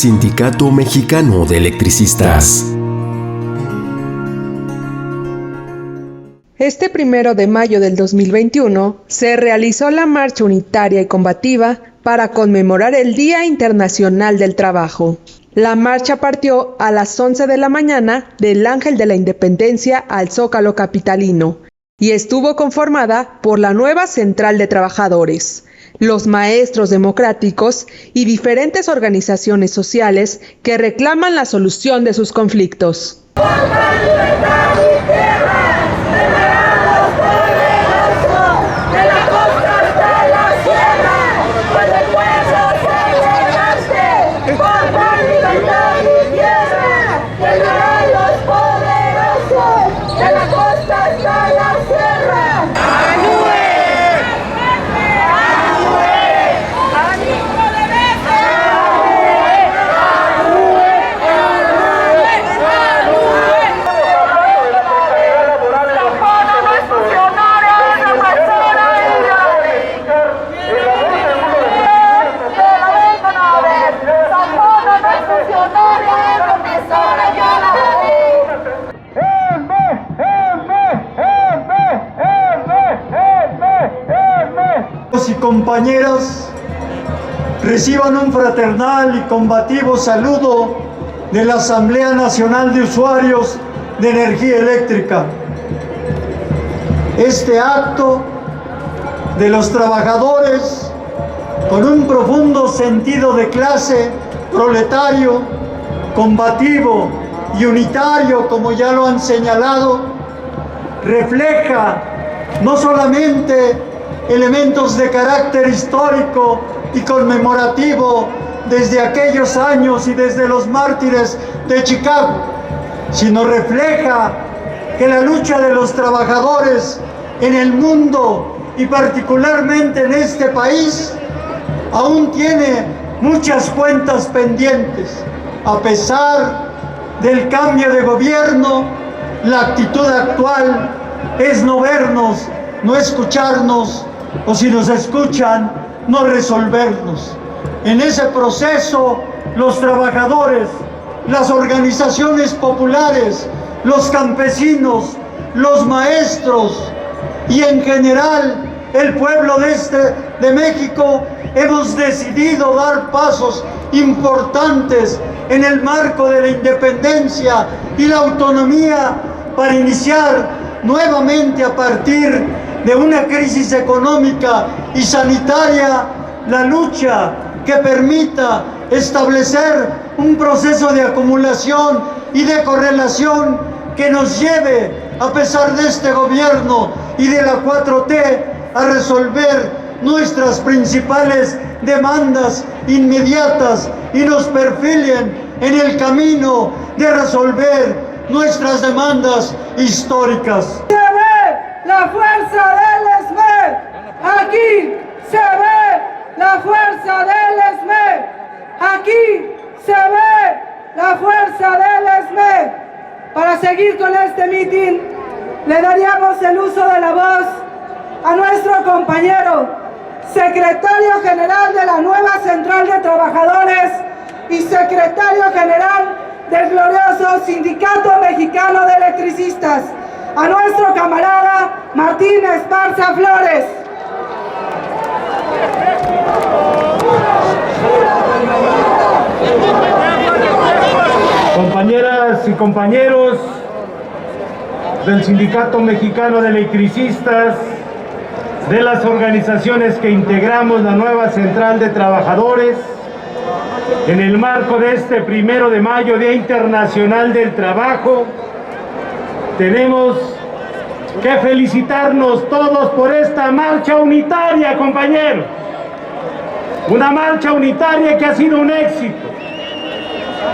Sindicato Mexicano de Electricistas. Este 1 de mayo del 2021 se realizó la marcha unitaria y combativa para conmemorar el Día Internacional del Trabajo. La marcha partió a las 11 de la mañana del Ángel de la Independencia al Zócalo capitalino y estuvo conformada por la nueva Central de Trabajadores, los maestros democráticos y diferentes organizaciones sociales que reclaman la solución de sus conflictos. Y compañeras, reciban un fraternal y combativo saludo de la Asamblea Nacional de Usuarios de Energía Eléctrica. Este acto de los trabajadores, con un profundo sentido de clase, proletario, combativo y unitario, como ya lo han señalado, refleja no solamente elementos de carácter histórico y conmemorativo desde aquellos años y desde los mártires de Chicago, sino refleja que la lucha de los trabajadores en el mundo y particularmente en este país aún tiene muchas cuentas pendientes. A pesar del cambio de gobierno, la actitud actual es no vernos, no escucharnos, o si nos escuchan, no resolvernos. En ese proceso, los trabajadores, las organizaciones populares, los campesinos, los maestros y en general el pueblo de México hemos decidido dar pasos importantes en el marco de la independencia y la autonomía para iniciar nuevamente a partir de una crisis económica y sanitaria, la lucha que permita establecer un proceso de acumulación y de correlación que nos lleve, a pesar de este gobierno y de la 4T, a resolver nuestras principales demandas inmediatas y nos perfilen en el camino de resolver nuestras demandas históricas. La fuerza del ESME, aquí se ve la fuerza del ESME, aquí se ve la fuerza del ESME. Para seguir con este mitin, le daríamos el uso de la voz a nuestro compañero, secretario general de la nueva Central de Trabajadores y secretario general del glorioso Sindicato Mexicano de Electricistas, a nuestro camarada Martín Esparza Flores. Compañeras y compañeros del Sindicato Mexicano de Electricistas, de las organizaciones que integramos la nueva Central de Trabajadores, en el marco de este 1 de mayo, Día Internacional del Trabajo, tenemos que felicitarnos todos por esta marcha unitaria, compañeros. Una marcha unitaria que ha sido un éxito,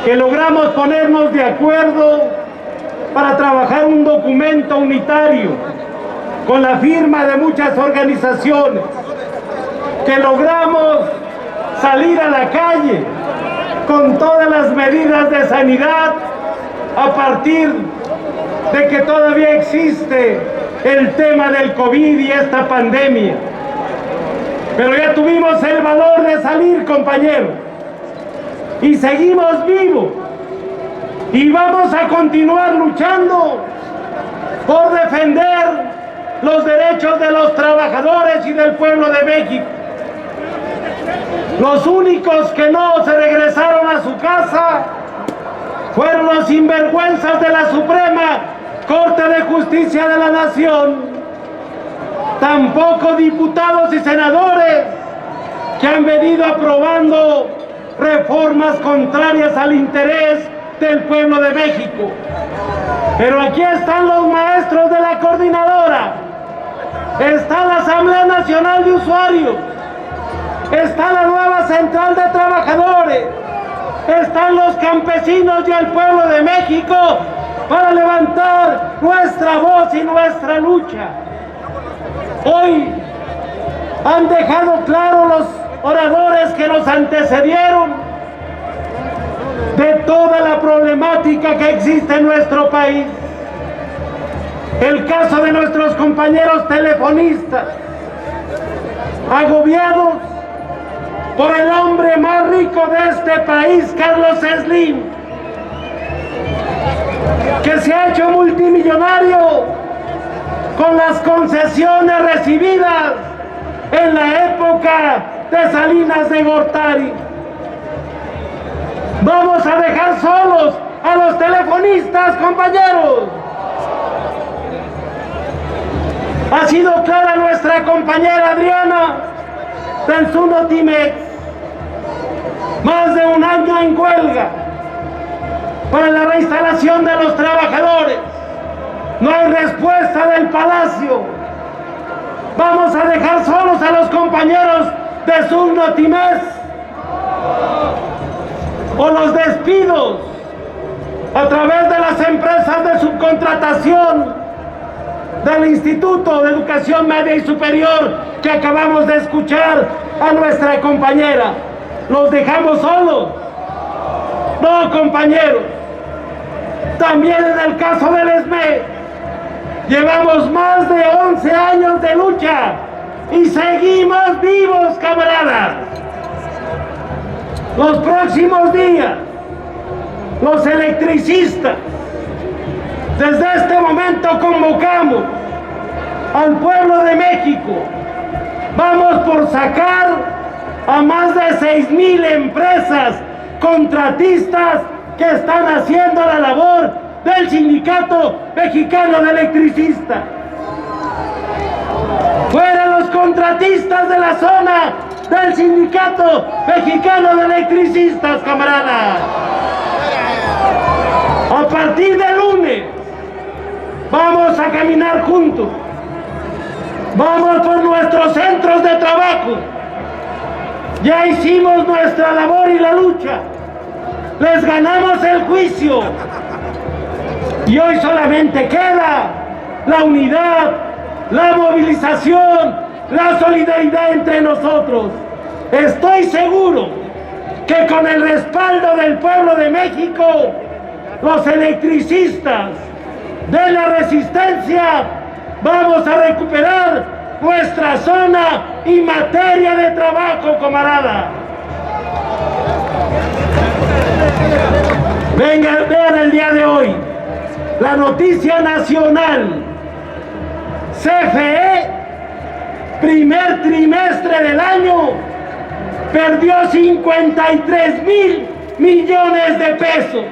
que logramos ponernos de acuerdo para trabajar un documento unitario con la firma de muchas organizaciones, que logramos salir a la calle con todas las medidas de sanidad a partir de que todavía existe el tema del COVID y esta pandemia. Pero ya tuvimos el valor de salir, compañeros. y seguimos vivos y vamos a continuar luchando por defender los derechos de los trabajadores y del pueblo de México. Los únicos que no se regresaron a su casa fueron los sinvergüenzas de la Suprema Corte de Justicia de la Nación. Tampoco diputados y senadores que han venido aprobando reformas contrarias al interés del pueblo de México. Pero aquí están los maestros de la coordinadora, está la Asamblea Nacional de Usuarios, está la nueva Central de Trabajadores, están los campesinos y el pueblo de México para levantar nuestra voz y nuestra lucha. Hoy han dejado claro los oradores que nos antecedieron de toda la problemática que existe en nuestro país. El caso de nuestros compañeros telefonistas, agobiados por el hombre más rico de este país, Carlos Slim, que se ha hecho multimillonario con las concesiones recibidas en la época de Salinas de Gortari. Vamos a dejar solos a los telefonistas, compañeros. Ha sido clara nuestra compañera Adriana del Sunotimex, más de un año en huelga para la reinstalación de los trabajadores. No hay respuesta del Palacio. Vamos a dejar solos a los compañeros de Sunotimex. O los despidos a través de las empresas de subcontratación del Instituto de Educación Media y Superior que acabamos de escuchar a nuestra compañera. ¿Los dejamos solos? No, compañeros. También en el caso del ESME, llevamos más de 11 años de lucha y seguimos vivos, camaradas. Los próximos días, los electricistas, desde este momento convocamos al pueblo de México. Vamos por sacar a más de 6,000 empresas contratistas que están haciendo la labor del Sindicato Mexicano de Electricistas. ¡Fuera los contratistas de la zona del Sindicato Mexicano de Electricistas, camaradas! A partir de lunes vamos a caminar juntos. Vamos por nuestros centros de trabajo. Ya hicimos nuestra labor y la lucha. Les ganamos el juicio. Y hoy solamente queda la unidad, la movilización, la solidaridad entre nosotros. Estoy seguro que con el respaldo del pueblo de México, los electricistas de la resistencia, vamos a recuperar nuestra zona y materia de trabajo, camarada. Vengan, vean el día de hoy la noticia nacional. CFE, primer trimestre del año, perdió 53,000 millones de pesos.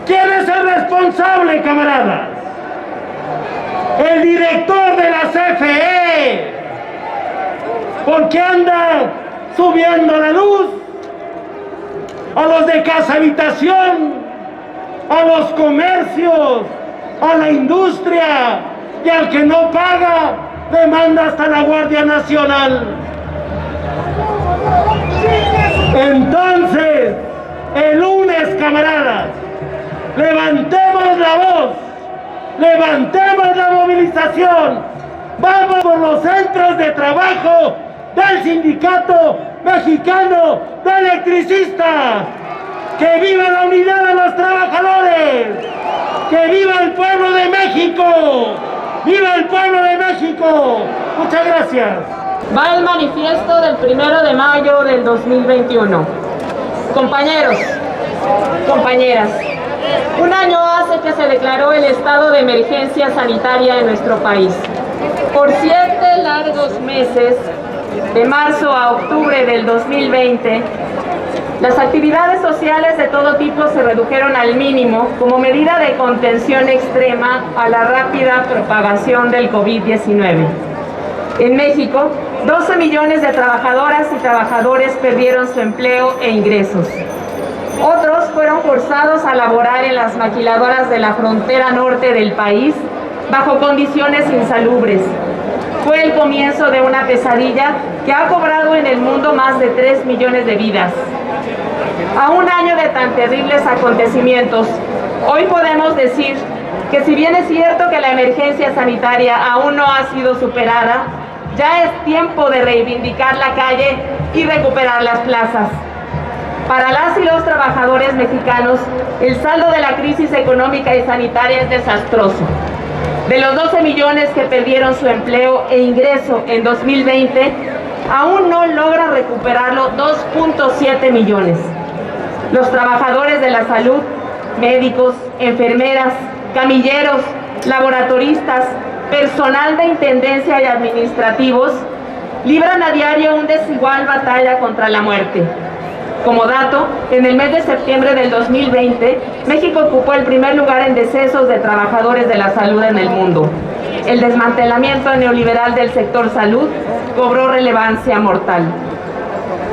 ¿Quién es el responsable, camaradas? El director de la CFE, porque anda subiendo la luz a los de casa habitación, a los comercios, a la industria, y al que no paga, demanda hasta la Guardia Nacional. Entonces, el lunes, camaradas, levantemos la voz, levantemos la movilización, vamos por los centros de trabajo del Sindicato Mexicano de Electricistas. ¡Que viva la unidad de los trabajadores! ¡Que viva el pueblo de México! ¡Viva el pueblo de México! Muchas gracias. Va el manifiesto del 1 de mayo del 2021. Compañeros, compañeras, un año hace que se declaró el estado de emergencia sanitaria en nuestro país. Por 7 largos meses, de marzo a octubre del 2020, las actividades sociales de todo tipo se redujeron al mínimo como medida de contención extrema a la rápida propagación del COVID-19. En México, 12 millones de trabajadoras y trabajadores perdieron su empleo e ingresos. Otros fueron forzados a laborar en las maquiladoras de la frontera norte del país bajo condiciones insalubres. Fue el comienzo de una pesadilla que ha cobrado en el mundo más de 3 millones de vidas. A un año de tan terribles acontecimientos, hoy podemos decir que si bien es cierto que la emergencia sanitaria aún no ha sido superada, ya es tiempo de reivindicar la calle y recuperar las plazas. Para las y los trabajadores mexicanos, el saldo de la crisis económica y sanitaria es desastroso. De los 12 millones que perdieron su empleo e ingreso en 2020, aún no logra recuperarlo 2.7 millones. Los trabajadores de la salud, médicos, enfermeras, camilleros, laboratoristas, personal de intendencia y administrativos, libran a diario una desigual batalla contra la muerte. Como dato, en el mes de septiembre del 2020, México ocupó el primer lugar en decesos de trabajadores de la salud en el mundo. El desmantelamiento neoliberal del sector salud cobró relevancia mortal.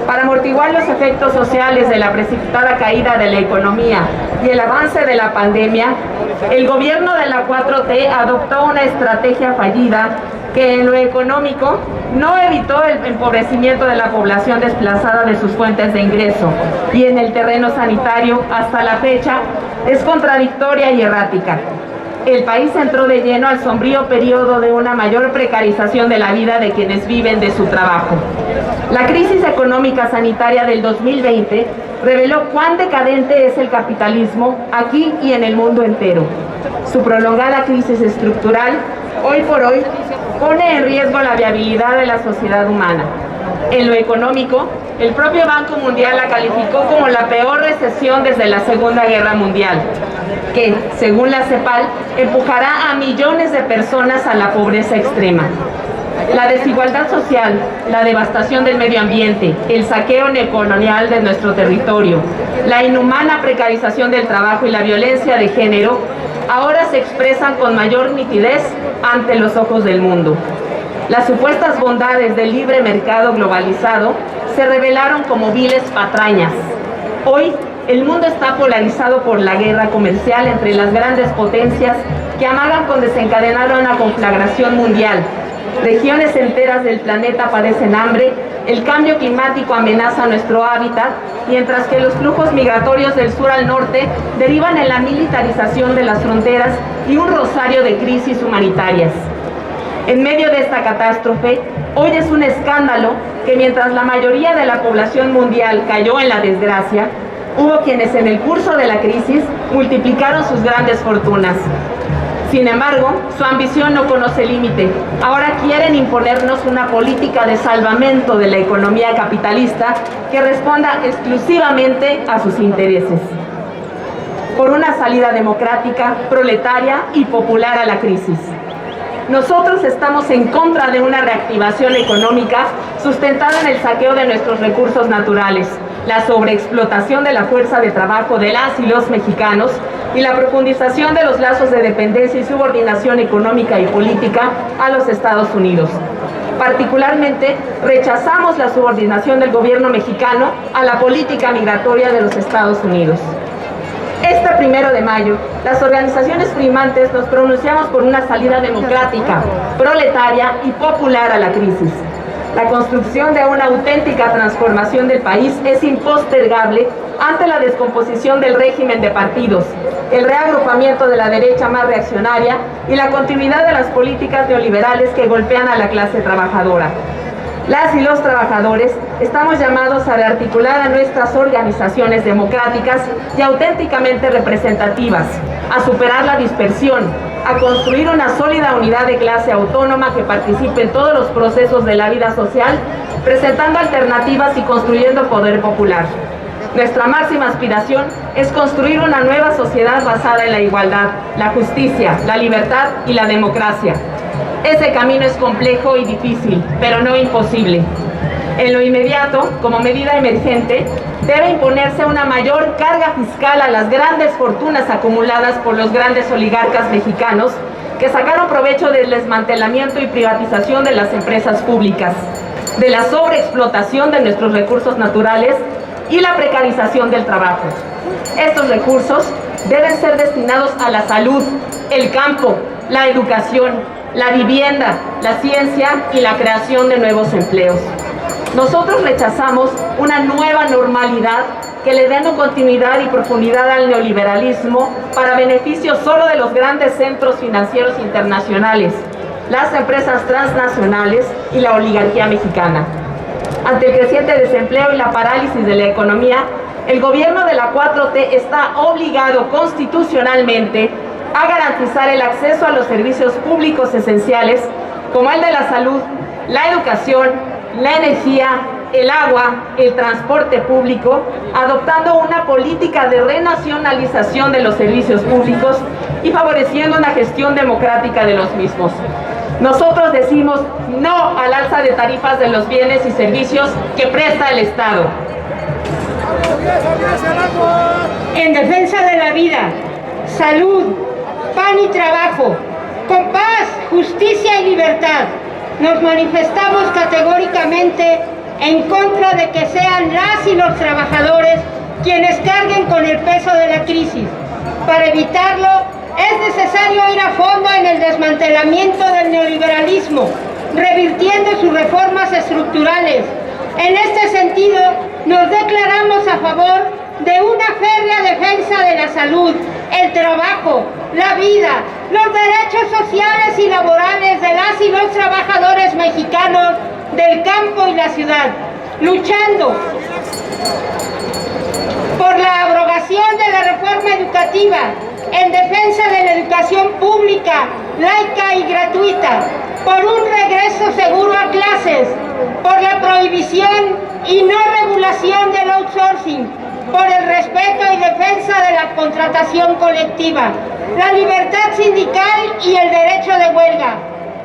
Para amortiguar los efectos sociales de la precipitada caída de la economía y el avance de la pandemia, el gobierno de la 4T adoptó una estrategia fallida que en lo económico no evitó el empobrecimiento de la población desplazada de sus fuentes de ingreso y en el terreno sanitario, hasta la fecha, es contradictoria y errática. El país entró de lleno al sombrío periodo de una mayor precarización de la vida de quienes viven de su trabajo. La crisis económica sanitaria del 2020 reveló cuán decadente es el capitalismo aquí y en el mundo entero. Su prolongada crisis estructural, hoy por hoy, pone en riesgo la viabilidad de la sociedad humana. En lo económico, el propio Banco Mundial la calificó como la peor recesión desde la Segunda Guerra Mundial, que, según la CEPAL, empujará a millones de personas a la pobreza extrema. La desigualdad social, la devastación del medio ambiente, el saqueo neocolonial de nuestro territorio, la inhumana precarización del trabajo y la violencia de género ahora se expresan con mayor nitidez ante los ojos del mundo. Las supuestas bondades del libre mercado globalizado se revelaron como viles patrañas. Hoy, el mundo está polarizado por la guerra comercial entre las grandes potencias que amagan con desencadenar una conflagración mundial. Regiones enteras del planeta padecen hambre, el cambio climático amenaza nuestro hábitat, mientras que los flujos migratorios del sur al norte derivan en la militarización de las fronteras y un rosario de crisis humanitarias. En medio de esta catástrofe, hoy es un escándalo que mientras la mayoría de la población mundial cayó en la desgracia, hubo quienes en el curso de la crisis multiplicaron sus grandes fortunas. Sin embargo, su ambición no conoce límite. Ahora quieren imponernos una política de salvamento de la economía capitalista que responda exclusivamente a sus intereses. Por una salida democrática, proletaria y popular a la crisis. Nosotros estamos en contra de una reactivación económica sustentada en el saqueo de nuestros recursos naturales, la sobreexplotación de la fuerza de trabajo de las y los mexicanos y la profundización de los lazos de dependencia y subordinación económica y política a los Estados Unidos. Particularmente, rechazamos la subordinación del gobierno mexicano a la política migratoria de los Estados Unidos. Este 1 de mayo, las organizaciones primantes nos pronunciamos por una salida democrática, proletaria y popular a la crisis. La construcción de una auténtica transformación del país es impostergable ante la descomposición del régimen de partidos, el reagrupamiento de la derecha más reaccionaria y la continuidad de las políticas neoliberales que golpean a la clase trabajadora. Las y los trabajadores estamos llamados a rearticular a nuestras organizaciones democráticas y auténticamente representativas, a superar la dispersión, a construir una sólida unidad de clase autónoma que participe en todos los procesos de la vida social, presentando alternativas y construyendo poder popular. Nuestra máxima aspiración es construir una nueva sociedad basada en la igualdad, la justicia, la libertad y la democracia. Ese camino es complejo y difícil, pero no imposible. En lo inmediato, como medida emergente, debe imponerse una mayor carga fiscal a las grandes fortunas acumuladas por los grandes oligarcas mexicanos que sacaron provecho del desmantelamiento y privatización de las empresas públicas, de la sobreexplotación de nuestros recursos naturales y la precarización del trabajo. Estos recursos deben ser destinados a la salud, el campo, la educación, la vivienda, la ciencia y la creación de nuevos empleos. Nosotros rechazamos una nueva normalidad que le dé continuidad y profundidad al neoliberalismo para beneficio solo de los grandes centros financieros internacionales, las empresas transnacionales y la oligarquía mexicana. Ante el creciente desempleo y la parálisis de la economía, el gobierno de la 4T está obligado constitucionalmente a garantizar el acceso a los servicios públicos esenciales como el de la salud, la educación, la energía, el agua, el transporte público, adoptando una política de renacionalización de los servicios públicos y favoreciendo una gestión democrática de los mismos. Nosotros decimos no al alza de tarifas de los bienes y servicios que presta el Estado. En defensa de la vida, salud, pan y trabajo, con paz, justicia y libertad, nos manifestamos categóricamente en contra de que sean las y los trabajadores quienes carguen con el peso de la crisis. Para evitarlo, es necesario ir a fondo en el desmantelamiento del neoliberalismo, revirtiendo sus reformas estructurales. En este sentido, nos declaramos a favor de una férrea defensa de la salud, el trabajo, la vida, los derechos sociales y laborales de las y los trabajadores mexicanos del campo y la ciudad, luchando por la abrogación de la reforma educativa, en defensa de la educación pública, laica y gratuita, por un regreso seguro a clases, por la prohibición y no regulación del outsourcing, por el respeto y defensa de la contratación colectiva, la libertad sindical y el derecho de huelga,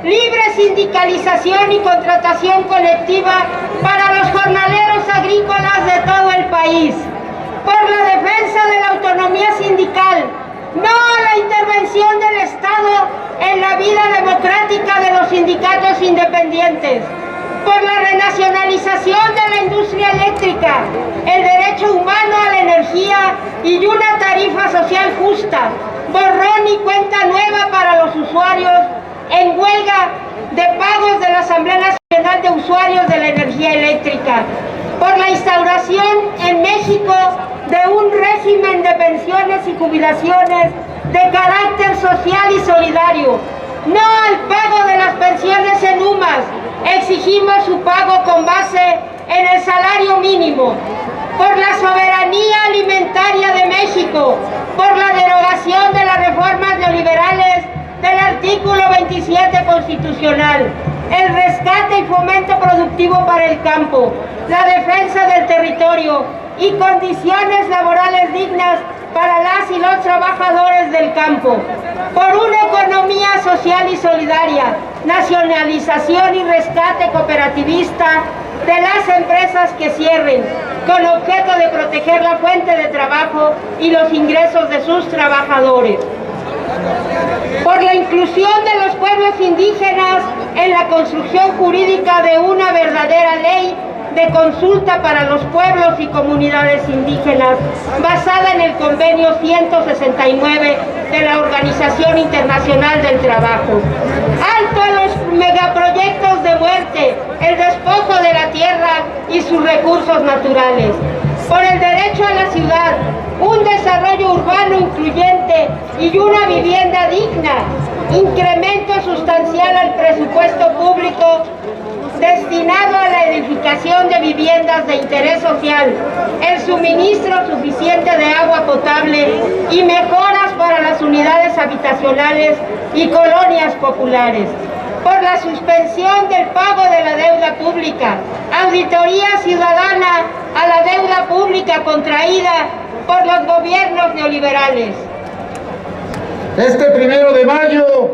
libre sindicalización y contratación colectiva para los jornaleros agrícolas de todo el país, por la defensa de la autonomía sindical, no a la intervención del Estado en la vida democrática de los sindicatos independientes, por la renacionalización de la industria eléctrica, el derecho humano a la energía y una tarifa social justa, borrón y cuenta nueva para los usuarios en huelga de pagos de la Asamblea Nacional de Usuarios de la Energía Eléctrica, por la instauración en México de un régimen de pensiones y jubilaciones de carácter social y solidario, no al pago de las pensiones en UMAS, exigimos su pago con base en el salario mínimo, por la soberanía alimentaria de México, por la derogación de las reformas neoliberales del artículo 27 constitucional, el rescate y fomento productivo para el campo, la defensa del territorio y condiciones laborales dignas para las y los trabajadores del campo, por una economía social y solidaria, nacionalización y rescate cooperativista de las empresas que cierren, con objeto de proteger la fuente de trabajo y los ingresos de sus trabajadores, por la inclusión de los pueblos indígenas en la construcción jurídica de una verdadera ley de consulta para los pueblos y comunidades indígenas, basada en el convenio 169 de la Organización Internacional del Trabajo. Alto a los megaproyectos de muerte, el despojo de la tierra y sus recursos naturales. Por el derecho a la ciudad, un desarrollo urbano incluyente y una vivienda digna, incremento sustancial al presupuesto público destinado a la edificación de viviendas de interés social, el suministro suficiente de agua potable y mejoras para las unidades habitacionales y colonias populares, por la suspensión del pago de la deuda pública, auditoría ciudadana a la deuda pública contraída por los gobiernos neoliberales. Este 1 de mayo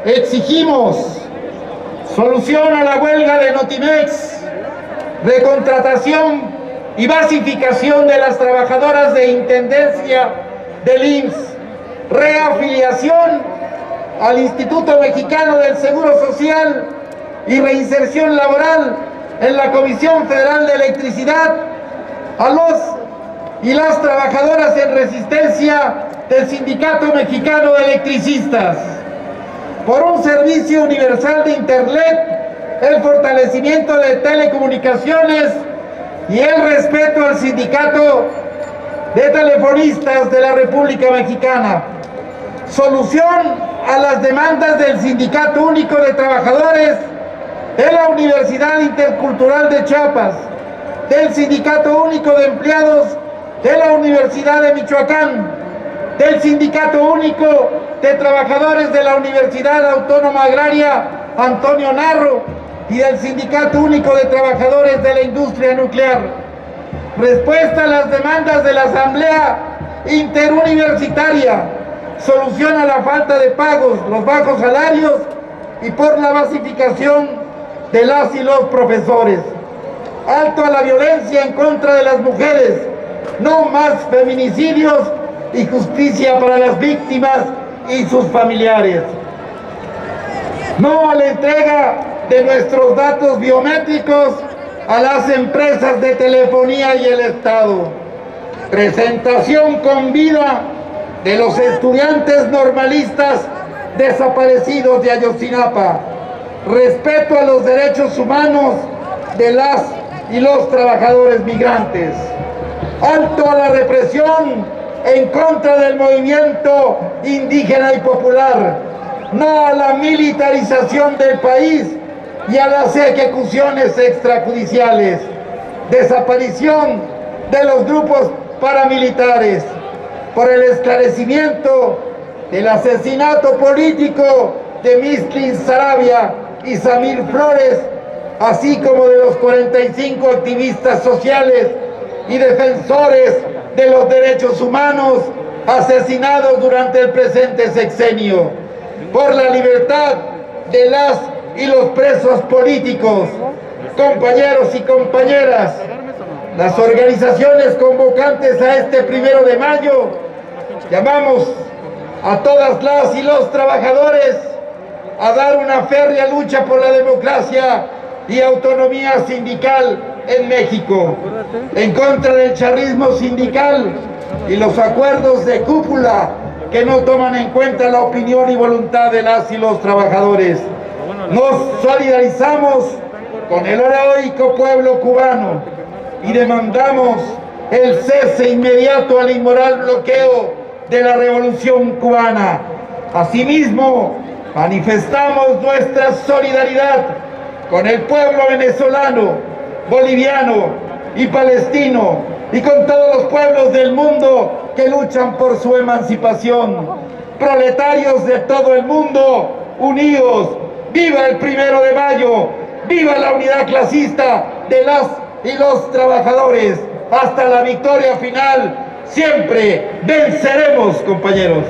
exigimos solución a la huelga de Notimex, recontratación y basificación de las trabajadoras de Intendencia del IMSS, reafiliación al Instituto Mexicano del Seguro Social y reinserción laboral en la Comisión Federal de Electricidad a los y las trabajadoras en resistencia del Sindicato Mexicano de Electricistas, por un servicio universal de Internet, el fortalecimiento de telecomunicaciones y el respeto al Sindicato de Telefonistas de la República Mexicana. Solución a las demandas del Sindicato Único de Trabajadores de la Universidad Intercultural de Chiapas, del Sindicato Único de Empleados de la Universidad de Michoacán, del Sindicato Único de Trabajadores de la Universidad Autónoma Agraria Antonio Narro y del Sindicato Único de Trabajadores de la Industria Nuclear. Respuesta a las demandas de la Asamblea Interuniversitaria, solución a la falta de pagos, los bajos salarios y por la basificación de las y los profesores. Alto a la violencia en contra de las mujeres, no más feminicidios y justicia para las víctimas y sus familiares. No a la entrega de nuestros datos biométricos a las empresas de telefonía y el Estado. Presentación con vida de los estudiantes normalistas desaparecidos de Ayotzinapa. Respeto a los derechos humanos de las y los trabajadores migrantes. Alto a la represión en contra del movimiento indígena y popular. No a la militarización del país y a las ejecuciones extrajudiciales. Desaparición de los grupos paramilitares. Por el esclarecimiento del asesinato político de Mistlin Sarabia y Samir Flores, así como de los 45 activistas sociales y defensores de los derechos humanos asesinados durante el presente sexenio, por la libertad de las y los presos políticos. Compañeros y compañeras, las organizaciones convocantes a este 1 de mayo llamamos a todas las y los trabajadores a dar una férrea lucha por la democracia y autonomía sindical en México, en contra del charrismo sindical y los acuerdos de cúpula que no toman en cuenta la opinión y voluntad de las y los trabajadores. Nos solidarizamos con el heroico pueblo cubano y demandamos el cese inmediato al inmoral bloqueo de la revolución cubana. Asimismo, manifestamos nuestra solidaridad con el pueblo venezolano, boliviano y palestino y con todos los pueblos del mundo que luchan por su emancipación. Proletarios de todo el mundo, unidos, viva el 1 de mayo, viva la unidad clasista de las y los trabajadores. Hasta la victoria final, siempre venceremos, compañeros.